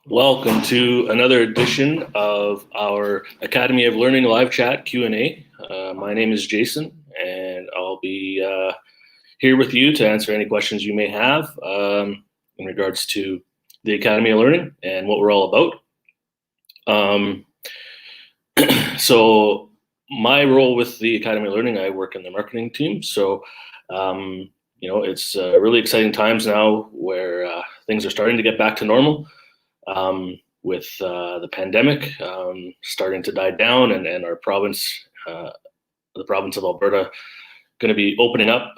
Welcome to another edition of our Academy of Learning live chat Q&A. My name is Jason, and I'll be here with you to answer any questions you may have in regards to the Academy of Learning and what we're all about. So my role with the Academy of Learning, I work in the marketing team. So, it's really exciting times now where things are starting to get back to normal. With the pandemic starting to die down, and our province, the province of Alberta, going to be opening up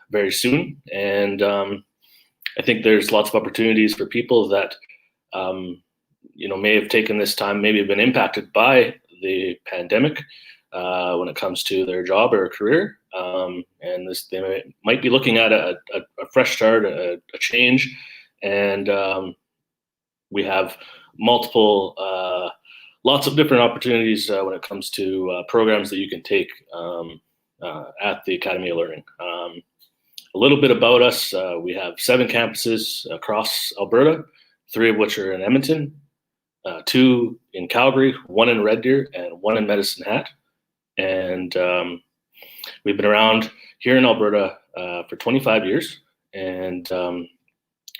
very soon. And I think there's lots of opportunities for people that may have taken this time, maybe have been impacted by the pandemic when it comes to their job or career. And they might be looking at a fresh start, a change, and we have multiple, lots of different opportunities when it comes to programs that you can take at the Academy of Learning. A little bit about us: we have 7 campuses across Alberta, 3 of which are in Edmonton, 2 in Calgary, 1 in Red Deer, and 1 in Medicine Hat. And we've been around here in Alberta for 25 years, and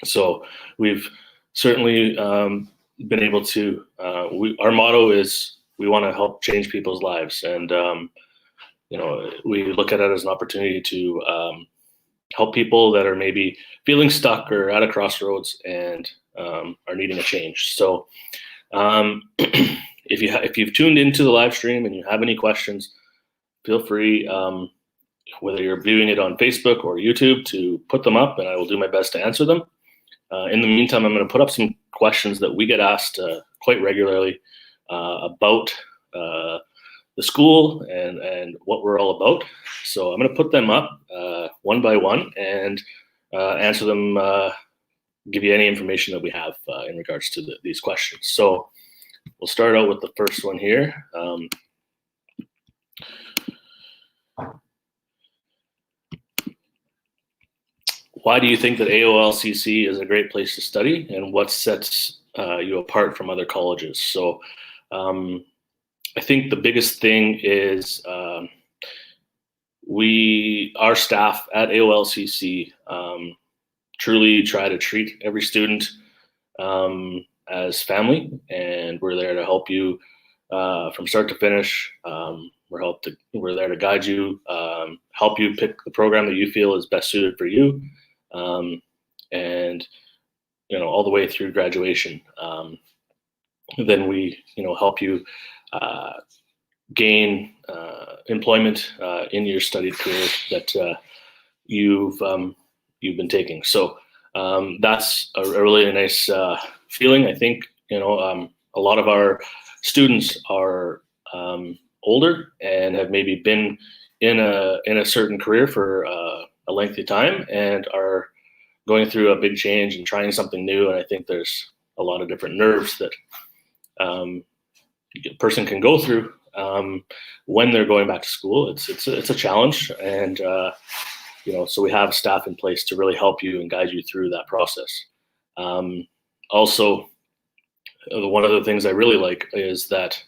so we've certainly been able to, our motto is we want to help change people's lives. And, we look at it as an opportunity to help people that are maybe feeling stuck or at a crossroads and are needing a change. So if you've tuned into the live stream and you have any questions, feel free, whether you're viewing it on Facebook or YouTube, to put them up, and I will do my best to answer them. In the meantime, I'm going to put up some questions that we get asked quite regularly about the school and what we're all about. So I'm going to put them up one by one and answer them, give you any information that we have in regards to these questions. So we'll start out with the first one here. Why do you think that AOLCC is a great place to study, and what sets you apart from other colleges? So I think the biggest thing is our staff at AOLCC truly try to treat every student as family, and we're there to help you from start to finish. We're there to guide you, help you pick the program that you feel is best suited for you. And all the way through graduation. Then we help you gain employment in your studied career that you've been taking. So that's a really nice feeling. I think a lot of our students are older and have maybe been in a certain career for a lengthy time and are going through a big change and trying something new. And I think there's a lot of different nerves that a person can go through when they're going back to school. It's a challenge, and so we have staff in place to really help you and guide you through that process. Also, one of the things I really like is that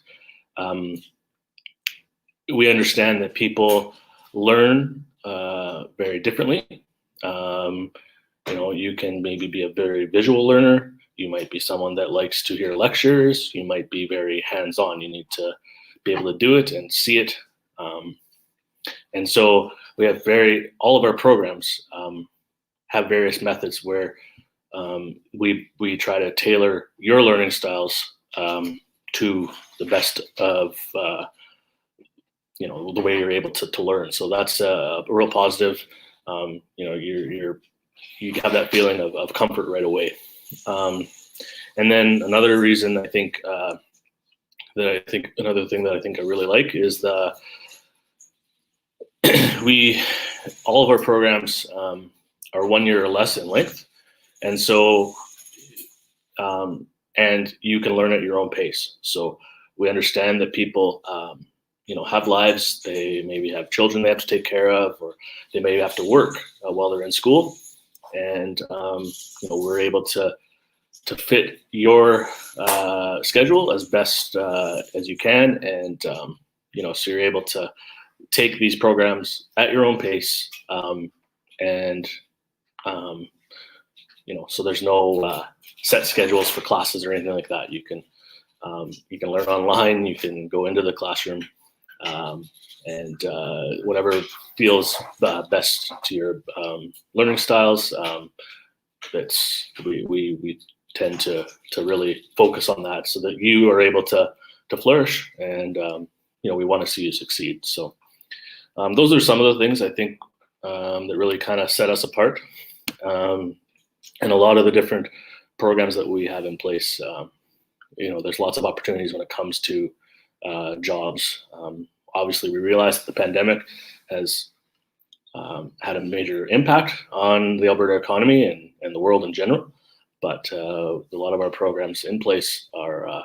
we understand that people learn very differently. You can maybe be a very visual learner. You might be someone that likes to hear lectures. You might be very hands-on. You need to be able to do it and see it. And so we have all of our programs have various methods where we try to tailor your learning styles to the best of the way you're able to learn. So that's a real positive. You have that feeling of comfort right away. And then another reason I think another thing that I think I really like is all of our programs are 1 year or less in length, and so and you can learn at your own pace. So we understand that people have lives. They maybe have children they have to take care of, or they may have to work while they're in school. And we're able to to fit your schedule as best as you can, and so you're able to take these programs at your own pace, and so there's no set schedules for classes or anything like that. You can learn online, you can go into the classroom, and whatever feels best to your learning styles. We tend to really focus on that so that you are able to flourish, and we want to see you succeed. So those are some of the things I think that really kind of set us apart, and a lot of the different programs that we have in place. There's lots of opportunities when it comes to jobs. Obviously, we realize that the pandemic has had a major impact on the Alberta economy and the world in general. But a lot of our programs in place are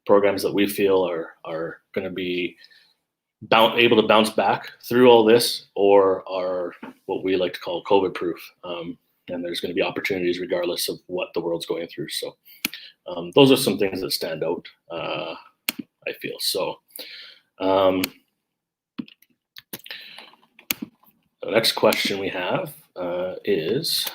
programs that we feel are going to be able to bounce back through all this, or are what we like to call COVID proof. And there's going to be opportunities regardless of what the world's going through. So those are some things that stand out, I feel. So the next question we have is,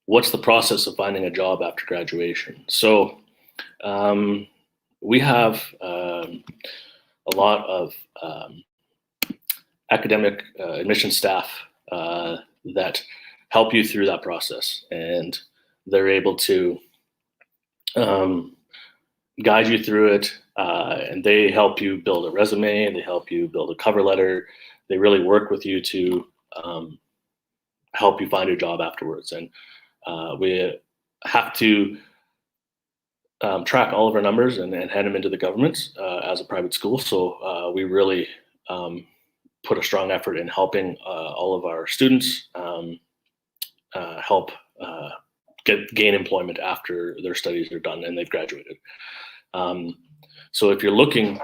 what's the process of finding a job after graduation? So we have a lot of academic admission staff that help you through that process, and they're able to guide you through it, and they help you build a resume, they help you build a cover letter, they really work with you to help you find a job afterwards. And we have to track all of our numbers and hand them into the government as a private school. So we really put a strong effort in helping all of our students help gain employment after their studies are done and they've graduated. So if you're looking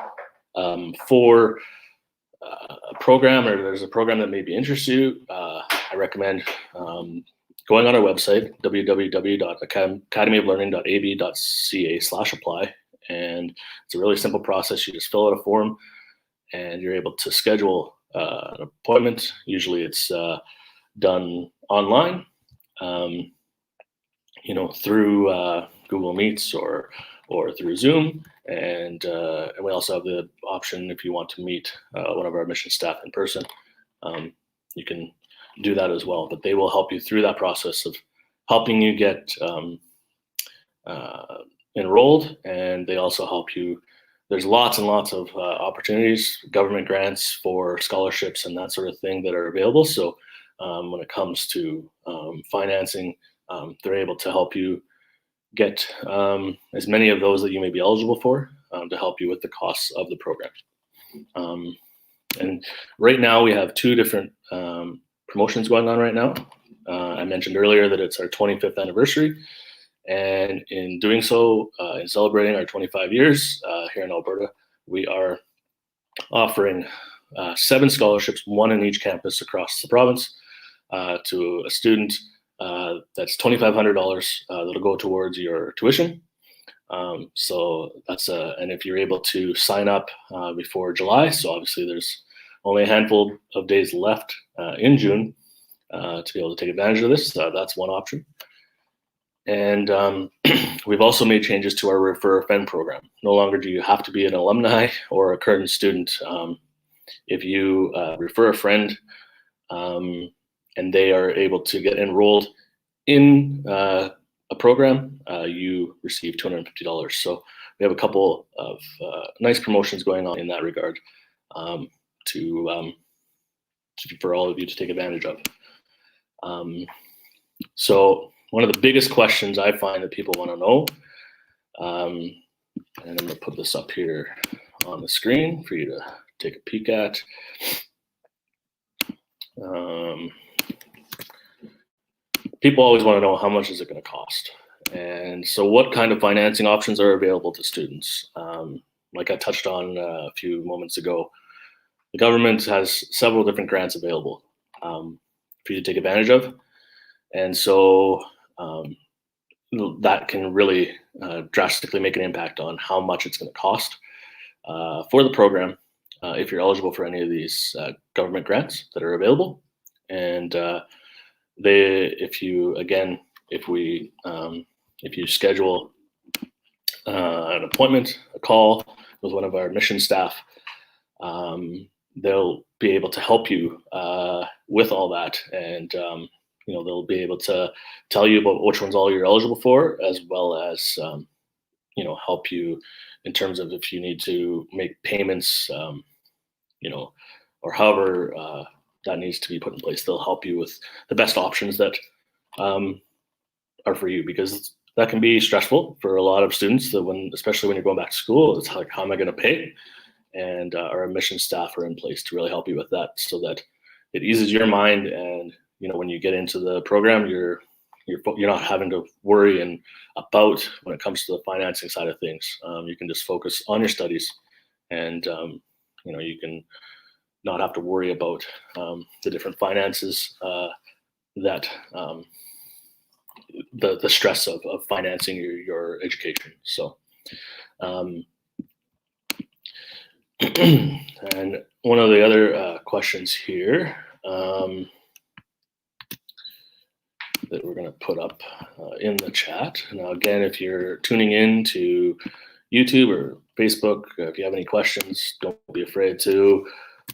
for a program, or there's a program that maybe interests you, I recommend going on our website, www.academyoflearning.ab.ca/apply. And it's a really simple process. You just fill out a form and you're able to schedule an appointment. Usually it's done online, through Google Meets or through Zoom. And we also have the option, if you want to meet one of our admission staff in person, you can do that as well. But they will help you through that process of helping you get enrolled, and they also help you. There's lots and lots of opportunities, government grants for scholarships and that sort of thing that are available. So when it comes to financing, they're able to help you get as many of those that you may be eligible for, to help you with the costs of the program. And right now we have two different promotions going on right now. I mentioned earlier that it's our 25th anniversary, and in doing so, in celebrating our 25 years here in Alberta, we are offering 7 scholarships, one in each campus across the province, to a student. That's $2,500 that'll go towards your tuition. So that's and if you're able to sign up before July, so obviously there's only a handful of days left in June to be able to take advantage of this. That's one option. And we've also made changes to our Refer a Friend program. No longer do you have to be an alumni or a current student. If you refer a friend, and they are able to get enrolled in a program, you receive $250. So we have a couple of nice promotions going on in that regard, for all of you to take advantage of. So one of the biggest questions I find that people want to know, and I'm going to put this up here on the screen for you to take a peek at. People always want to know, how much is it going to cost? And so what kind of financing options are available to students? Like I touched on a few moments ago, the government has several different grants available. for you to take advantage of. And so that can really drastically make an impact on how much it's going to cost for the program if you're eligible for any of these government grants that are available. And if you schedule an appointment, a call with one of our admission staff, they'll be able to help you with all that, and they'll be able to tell you about which ones all you're eligible for, as well as help you in terms of if you need to make payments, or however that needs to be put in place. They'll help you with the best options that are for you, because that can be stressful for a lot of students. Especially when you're going back to school, it's like, how am I going to pay? And our admission staff are in place to really help you with that, so that it eases your mind. And when you get into the program, you're not having to worry about when it comes to the financing side of things. You can just focus on your studies, and you can not have to worry about the different finances that the stress of financing your education. So. And one of the other questions here that we're going to put up in the chat. Now, again, if you're tuning in to YouTube or Facebook, if you have any questions, don't be afraid to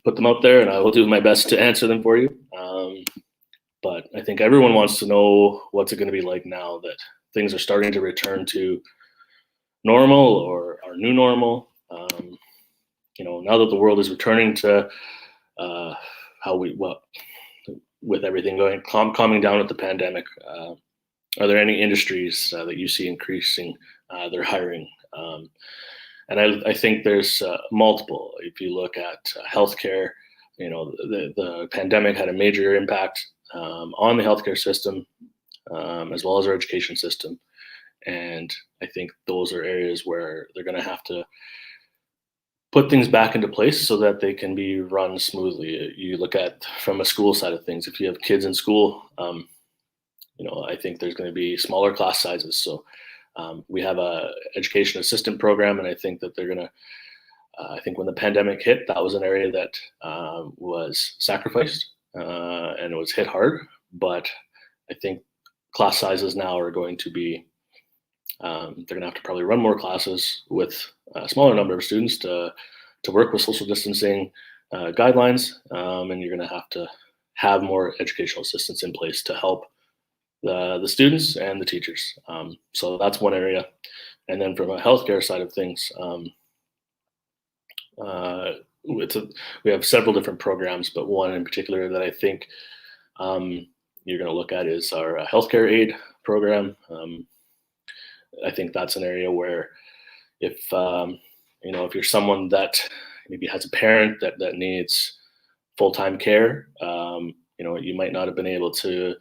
put them out there, and I will do my best to answer them for you. But I think everyone wants to know what's it going to be like now that things are starting to return to normal, or our new normal. Now that the world is returning to with everything calming down with the pandemic, are there any industries that you see increasing their hiring? And I think there's multiple. If you look at healthcare, the pandemic had a major impact on the healthcare system, as well as our education system. And I think those are areas where they're going to have to put things back into place so that they can be run smoothly. You look at from a school side of things, if you have kids in school, I think there's going to be smaller class sizes. So we have a education assistant program, and I think that they're going to, I think when the pandemic hit, that was an area that was sacrificed and it was hit hard. But I think class sizes now are going to be, they're going to have to probably run more classes with a smaller number of students to work with social distancing guidelines, and you're going to have more educational assistants in place to help the students and the teachers. So that's one area. And then from a healthcare side of things, we have several different programs, but one in particular that I think you're going to look at is our healthcare aid program. I think that's an area where if you're someone that maybe has a parent that needs full-time care, you might not have been able to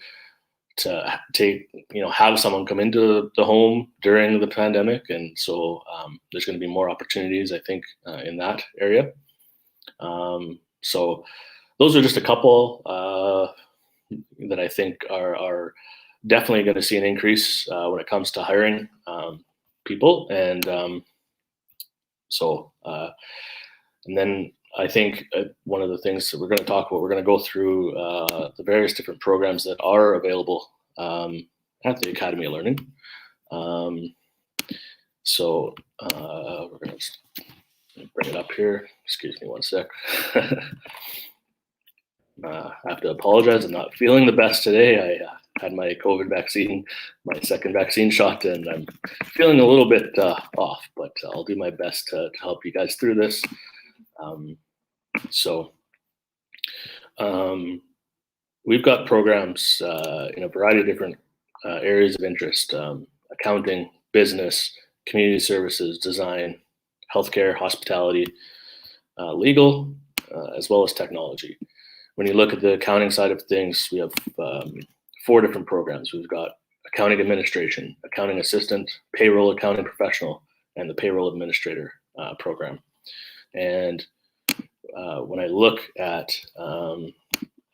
have someone come into the home during the pandemic. And so there's going to be more opportunities, I think, in that area. So those are just a couple that I think are definitely going to see an increase when it comes to hiring people. And and then I think one of the things that we're going to talk about, we're going to go through the various different programs that are available at the Academy of Learning. So we're going to bring it up here. Excuse me one sec. I have to apologize. I'm not feeling the best today. I had my COVID vaccine, my second vaccine shot, and I'm feeling a little bit off, but I'll do my best to help you guys through this. We've got programs in a variety of different areas of interest: accounting, business, community services, design, healthcare, hospitality, legal, as well as technology. When you look at the accounting side of things, we have 4 different programs. We've got accounting administration, accounting assistant, payroll accounting professional, and the payroll administrator program. And when I look at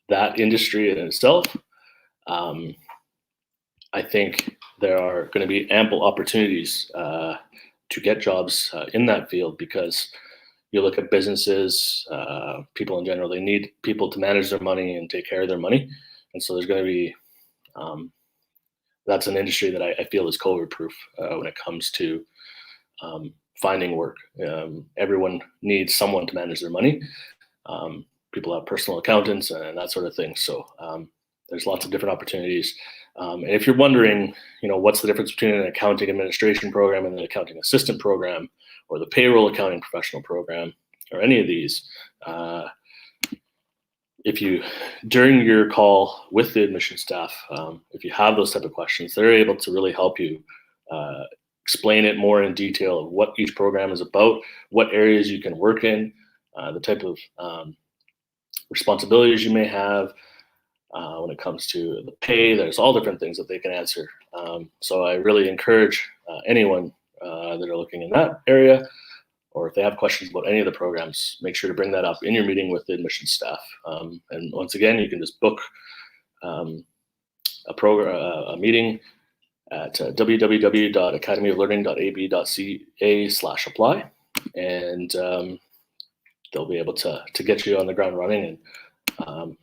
that industry in itself, I think there are going to be ample opportunities to get jobs in that field, because you look at businesses, people in general, they need people to manage their money and take care of their money. And so there's going to be, that's an industry that I feel is COVID proof when it comes to finding work. Everyone needs someone to manage their money. People have personal accountants and that sort of thing. So there's lots of different opportunities. And if you're wondering, what's the difference between an accounting administration program and an accounting assistant program, or the payroll accounting professional program, or any of these, if you, during your call with the admission staff, if you have those type of questions, they're able to really help you explain it more in detail of what each program is about, what areas you can work in, the type of responsibilities you may have. When it comes to the pay, there's all different things that they can answer. So I really encourage anyone that are looking in that area, or if they have questions about any of the programs, make sure to bring that up in your meeting with the admissions staff. And once again, you can just book a meeting at www.academyoflearning.ab.ca/apply, and they'll be able to get you on the ground running and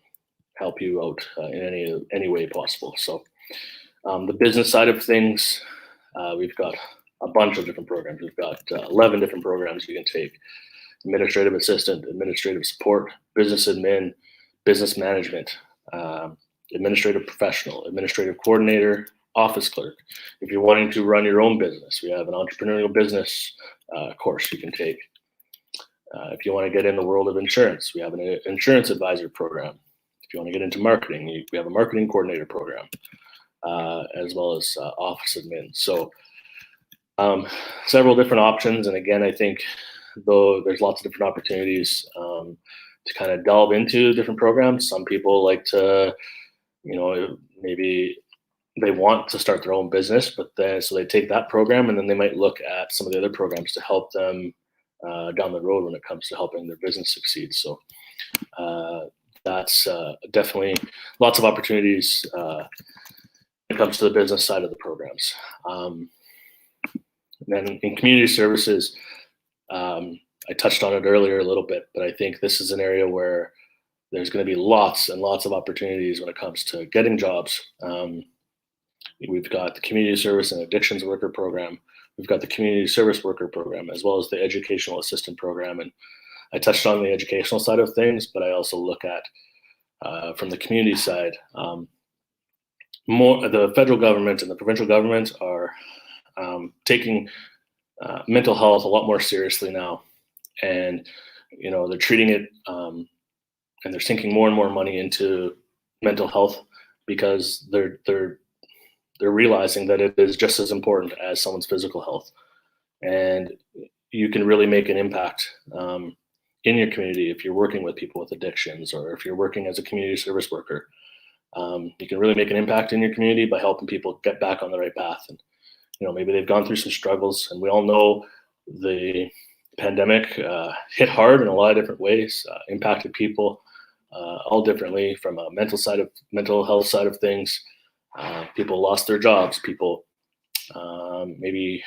help you out in any way possible. So the business side of things, we've got a bunch of different programs. We've got 11 different programs you can take: administrative assistant, administrative support, business admin, business management, administrative professional, administrative coordinator, office clerk. If you're wanting to run your own business, we have an entrepreneurial business course you can take. If you want to get in the world of insurance, we have an insurance advisor program. If you want to get into marketing, we have a marketing coordinator program, as well as office admin. So several different options. And again, I think though there's lots of different opportunities to kind of delve into different programs. Some people like to, maybe they want to start their own business, but so they take that program, and then they might look at some of the other programs to help them down the road when it comes to helping their business succeed. So that's definitely lots of opportunities when it comes to the business side of the programs. And then in community services, I touched on it earlier a little bit, but I think this is an area where there's going to be lots and lots of opportunities when it comes to getting jobs. We've got the community service and addictions worker program. We've got the community service worker program, as well as the educational assistant program. And I touched on the educational side of things, but I also look at from the community side, more the federal government and the provincial government are taking mental health a lot more seriously now, and they're treating it and they're sinking more and more money into mental health, because they're realizing that it is just as important as someone's physical health, and you can really make an impact in your community if you're working with people with addictions, or if you're working as a community service worker. You can really make an impact in your community by helping people get back on the right path. And maybe they've gone through some struggles, and we all know the pandemic hit hard in a lot of different ways, impacted people all differently, from a mental health side of things. People lost their jobs. People maybe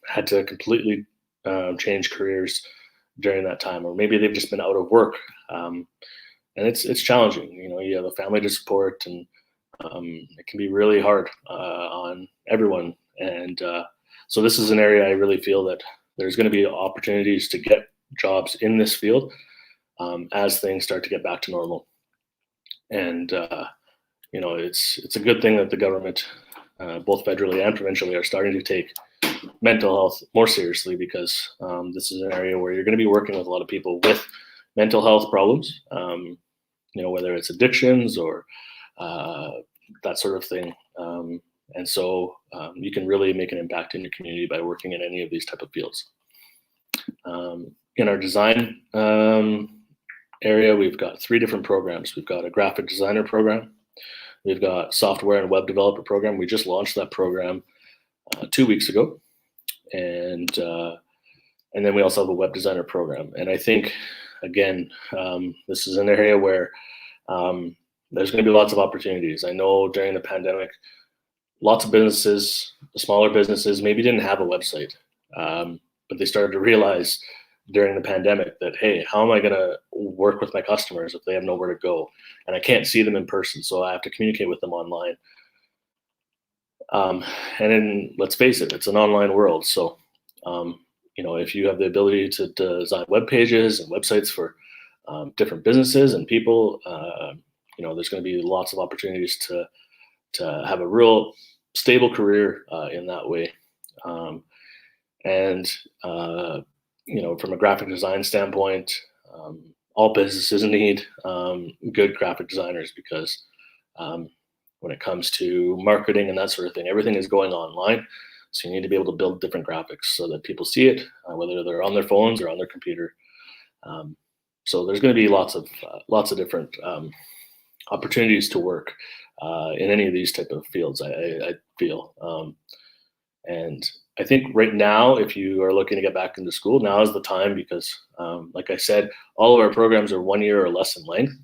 had to completely change careers during that time, or maybe they've just been out of work. And it's challenging. You have a family to support, and it can be really hard on everyone. And so this is an area I really feel that there's going to be opportunities to get jobs in this field as things start to get back to normal. And it's a good thing that the government, both federally and provincially, are starting to take mental health more seriously, because this is an area where you're going to be working with a lot of people with mental health problems, whether it's addictions or that sort of thing. And so you can really make an impact in your community by working in any of these type of fields. In our design area, we've got 3 different programs. We've got a graphic designer program. We've got software and web developer program. We just launched that program 2 weeks ago. And then we also have a web designer program. And I think, again, this is an area where there's going to be lots of opportunities. I know during the pandemic, lots of businesses, smaller businesses, maybe didn't have a website, but they started to realize during the pandemic that, hey, how am I going to work with my customers if they have nowhere to go and I can't see them in person? So I have to communicate with them online. And then let's face it, it's an online world. So, if you have the ability to design web pages and websites for different businesses and people, there's going to be lots of opportunities to have a real stable career in that way. And from a graphic design standpoint, all businesses need good graphic designers because when it comes to marketing and that sort of thing, everything is going online. So you need to be able to build different graphics so that people see it, whether they're on their phones or on their computer. So there's going to be lots of different opportunities to work in any of these type of fields. I feel, and I think right now, if you are looking to get back into school, now is the time because, like I said, all of our programs are 1 year or less in length,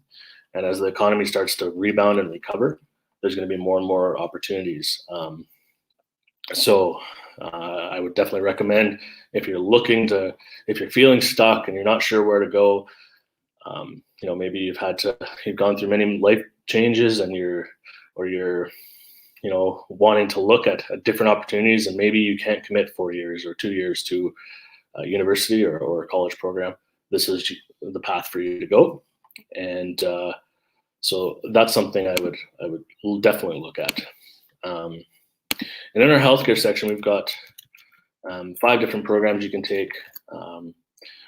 and as the economy starts to rebound and recover, there's going to be more and more opportunities. So I would definitely recommend if you're feeling stuck and you're not sure where to go, maybe you've gone through many life changes and you're wanting to look at different opportunities and maybe you can't commit 4 years or 2 years to a university or a college program. This is the path for you to go. And so that's something I would definitely look at. And in our healthcare section, we've got 5 different programs you can take.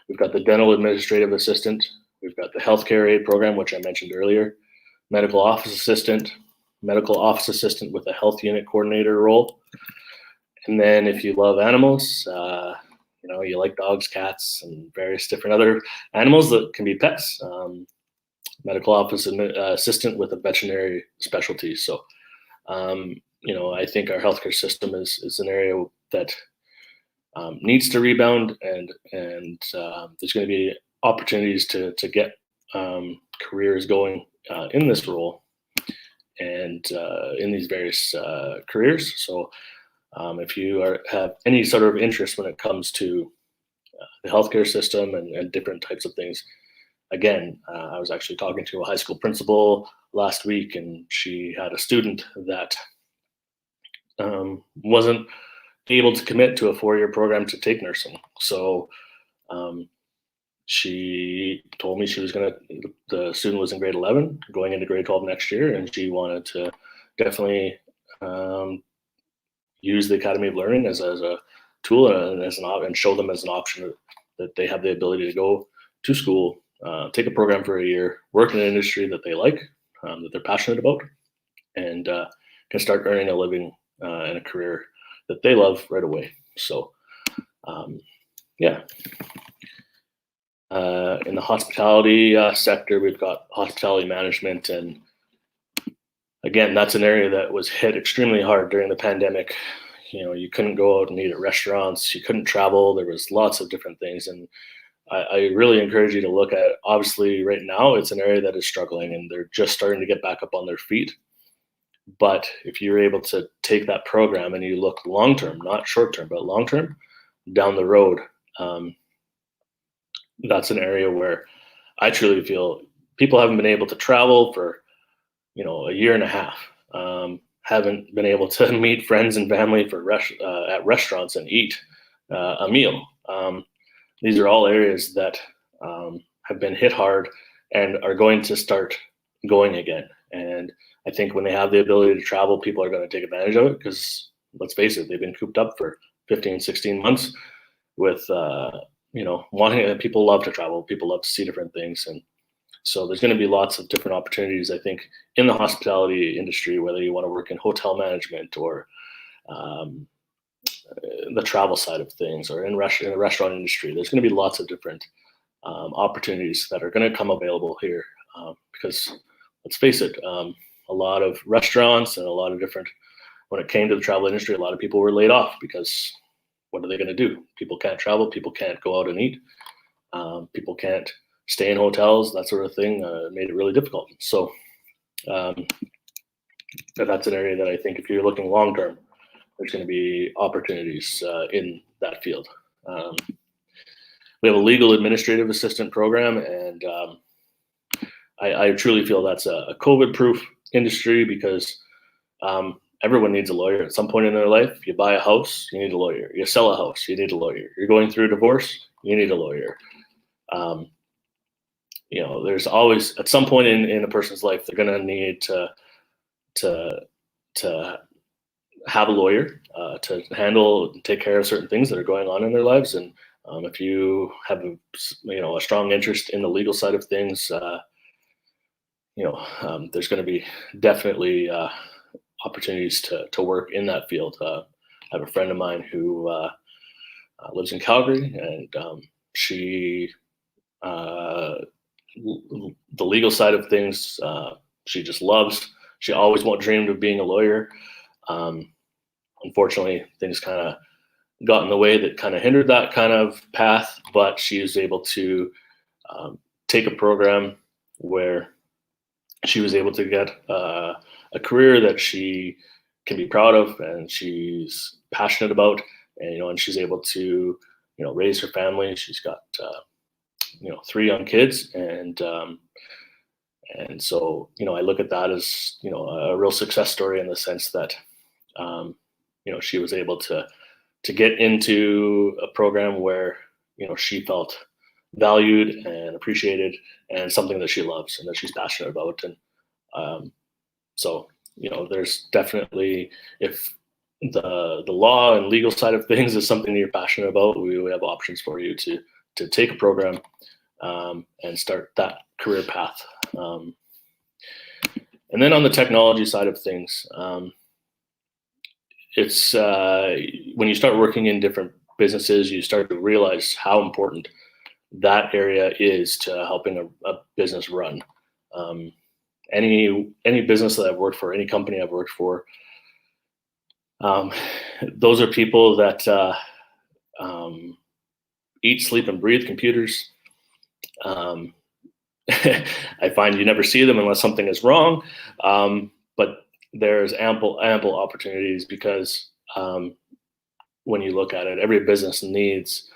We've got the dental administrative assistant. We've got the healthcare aid program, which I mentioned earlier, medical office assistant with a health unit coordinator role. And then if you love animals, you like dogs, cats, and various different other animals that can be pets, medical office assistant with a veterinary specialty. So, I think our healthcare system is an area that needs to rebound, and there's going to be opportunities to get careers going in this role and in these various careers. So if you have any sort of interest when it comes to the healthcare system and different types of things, again, I was actually talking to a high school principal last week, and she had a student that wasn't able to commit to a 4-year program to take nursing. So she told me the student was in grade 11, going into grade 12 next year, and she wanted to definitely use the Academy of Learning as a tool and show them as an option that they have the ability to go to school, take a program for a year, work in an industry that they like, that they're passionate about, and can start earning a living in a career that they love right away. So, in the hospitality sector, we've got hospitality management, and again, that's an area that was hit extremely hard during the pandemic. You couldn't go out and eat at restaurants, you couldn't travel. There was lots of different things, and I really encourage you to look at. Obviously, right now, it's an area that is struggling, and they're just starting to get back up on their feet. But if you're able to take that program and you look long term, not short term, but long term, down the road, that's an area where I truly feel people haven't been able to travel for a year and a half, haven't been able to meet friends and family at restaurants and eat a meal. These are all areas that have been hit hard and are going to start going again. And I think when they have the ability to travel, people are going to take advantage of it because, let's face it, they've been cooped up for 15, 16 months with, wanting. People love to travel. People love to see different things. And so there's going to be lots of different opportunities, I think, in the hospitality industry, whether you want to work in hotel management or the travel side of things or in the restaurant industry. There's going to be lots of different opportunities that are going to come available here because, let's face it, a lot of restaurants and a lot of different, when it came to the travel industry, a lot of people were laid off because what are they going to do? People can't travel. People can't go out and eat. People can't stay in hotels, that sort of thing. Made it really difficult. So but that's an area that I think if you're looking long term, there's going to be opportunities in that field. We have a legal administrative assistant program, and I truly feel that's a COVID-proof industry because everyone needs a lawyer at some point in their life. You buy a house, you need a lawyer. You sell a house, you need a lawyer. You're going through a divorce, you need a lawyer. There's always at some point in a person's life they're going to need to have a lawyer to handle and take care of certain things that are going on in their lives. And if you have a strong interest in the legal side of things, there's going to be definitely opportunities to work in that field. I have a friend of mine who lives in Calgary, and she the legal side of things she just loves. She always dreamed of being a lawyer. Unfortunately, things kind of got in the way that kind of hindered that kind of path, but she was able to take a program where she was able to get a career that she can be proud of and she's passionate about, and she's able to raise her family. She's got 3 young kids, and so I look at that as a real success story in the sense that she was able to get into a program where she felt valued and appreciated, and something that she loves and that she's passionate about. And so there's definitely, if the law and legal side of things is something that you're passionate about, we have options for you to take a program and start that career path. And then on the technology side of things, it's when you start working in different businesses, you start to realize how important that area is to helping a business run. Any business that I've worked for, any company I've worked for, those are people that eat, sleep, and breathe computers. I find you never see them unless something is wrong, but there's ample opportunities because when you look at it, every business needs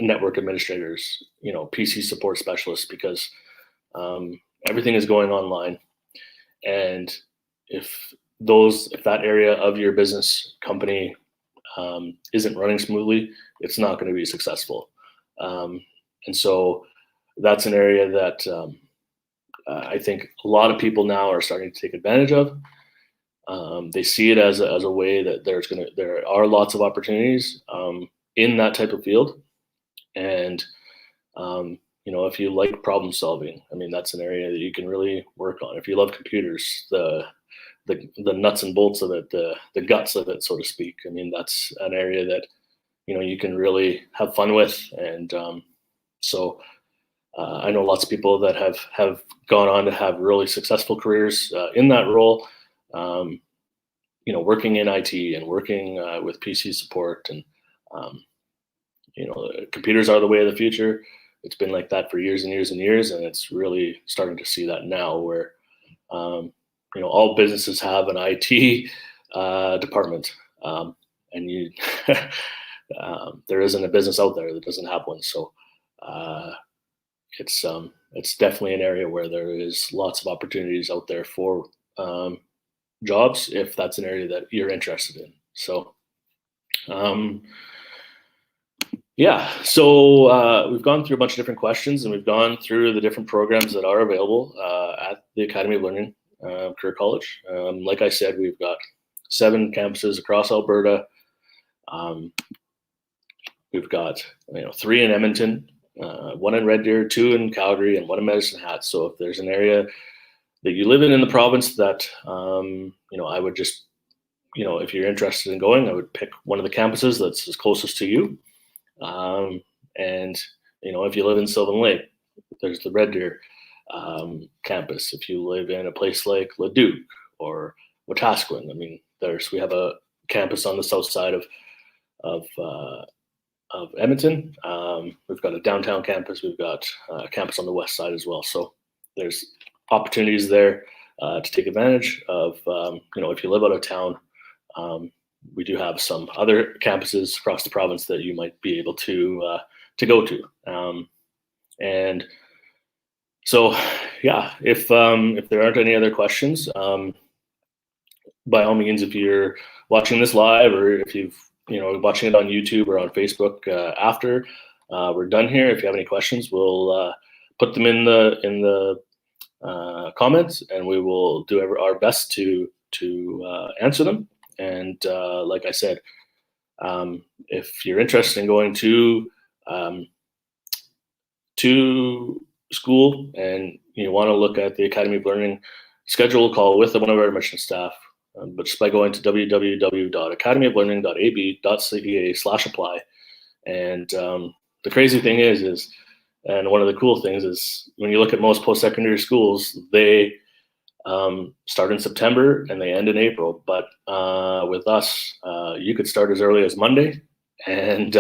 network administrators, PC support specialists, because everything is going online. And if that area of your business company isn't running smoothly, it's not going to be successful. And so that's an area that I think a lot of people now are starting to take advantage of. They see it as a way that there are lots of opportunities in that type of field. And if you like problem solving, that's an area that you can really work on. If you love computers, the nuts and bolts of it, the guts of it, so to speak, that's an area that you can really have fun with. And so I know lots of people that have gone on to have really successful careers in that role, working in IT and working with PC support. And computers are the way of the future. It's been like that for years and years and years, and it's really starting to see that now where all businesses have an IT department, and you there isn't a business out there that doesn't have one. So it's definitely an area where there is lots of opportunities out there for jobs if that's an area that you're interested in. So so we've gone through a bunch of different questions, and we've gone through the different programs that are available at the Academy of Learning Career College. Like I said, we've got 7 campuses across Alberta. We've got 3 in Edmonton, 1 in Red Deer, 2 in Calgary, and 1 in Medicine Hat. So if there's an area that you live in the province that I would just if you're interested in going, I would pick one of the campuses that's as closest to you. And if you live in Sylvan Lake, there's the Red Deer campus. If you live in a place like Leduc or Wetaskiwin, we have a campus on the south side of Edmonton. We've got a downtown campus. We've got a campus on the west side as well. So there's opportunities there. to take advantage of. If you live out of town, we do have some other campuses across the province that you might be able to go to. And so, yeah, if there aren't any other questions, by all means, if you're watching this live, or if you've watching it on YouTube or on Facebook after we're done here, if you have any questions, we'll put them in the comments, and we will do our best to answer them. And like I said, if you're interested in going to school and you want to look at the Academy of Learning, schedule a call with one of our admission staff. But just by going to www.academyoflearning.ab.ca/apply. And the crazy thing is, and one of the cool things is, when you look at most post-secondary schools, they start in September and they end in April. But with us, you could start as early as Monday, and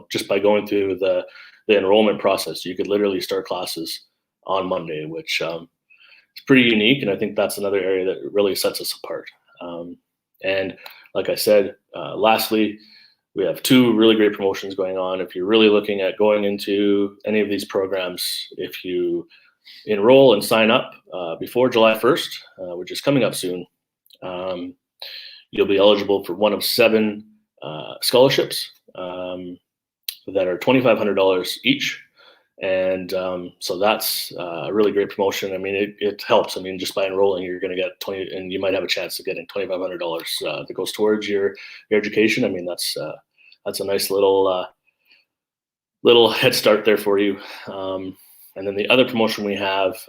just by going through the enrollment process, you could literally start classes on Monday, which it's pretty unique, and I think that's another area that really sets us apart. And like I said, lastly, we have 2 really great promotions going on. If you're really looking at going into any of these programs, if you enroll and sign up before July 1st, which is coming up soon, you'll be eligible for one of 7 scholarships that are $2,500 each. And so that's a really great promotion. I mean, it helps. I mean, just by enrolling, you're going to get and you might have a chance of getting $2,500 that goes towards your education. I mean, that's a nice little head start there for you. And then the other promotion we have,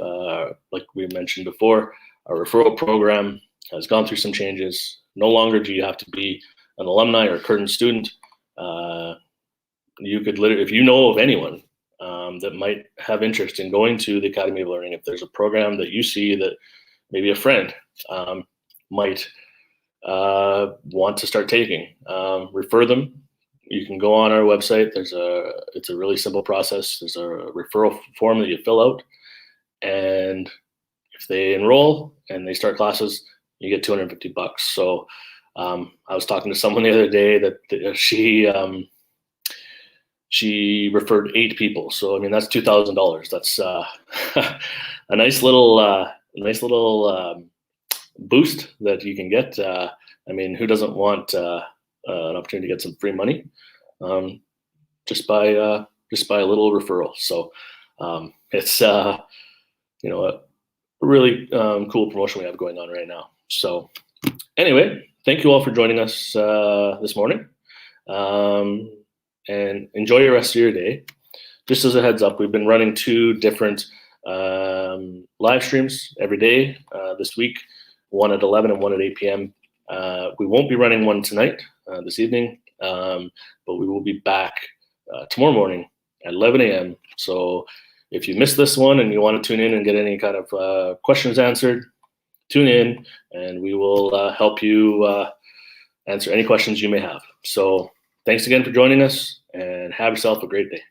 like we mentioned before, our referral program has gone through some changes. No longer do you have to be an alumni or a current student. You could literally, if you know of anyone that might have interest in going to the Academy of Learning, if there's a program that you see that maybe a friend might want to start taking, refer them. You can go on our website. It's a really simple process. There's a referral form that you fill out, and if they enroll and they start classes, you get $250. So I was talking to someone the other day that she referred 8 people. So I mean, that's $2,000. That's a nice little boost that you can get. I mean, who doesn't want an opportunity to get some free money just by a little referral? So it's a really cool promotion we have going on right now. So anyway, thank you all for joining us this morning. And enjoy the rest of your day. Just as a heads up, we've been running 2 different live streams every day this week, one at 11 and one at 8 p.m. We won't be running one tonight, this evening, but we will be back tomorrow morning at 11 a.m. So if you missed this one and you want to tune in and get any kind of questions answered, tune in and we will help you answer any questions you may have. So thanks again for joining us, and have yourself a great day.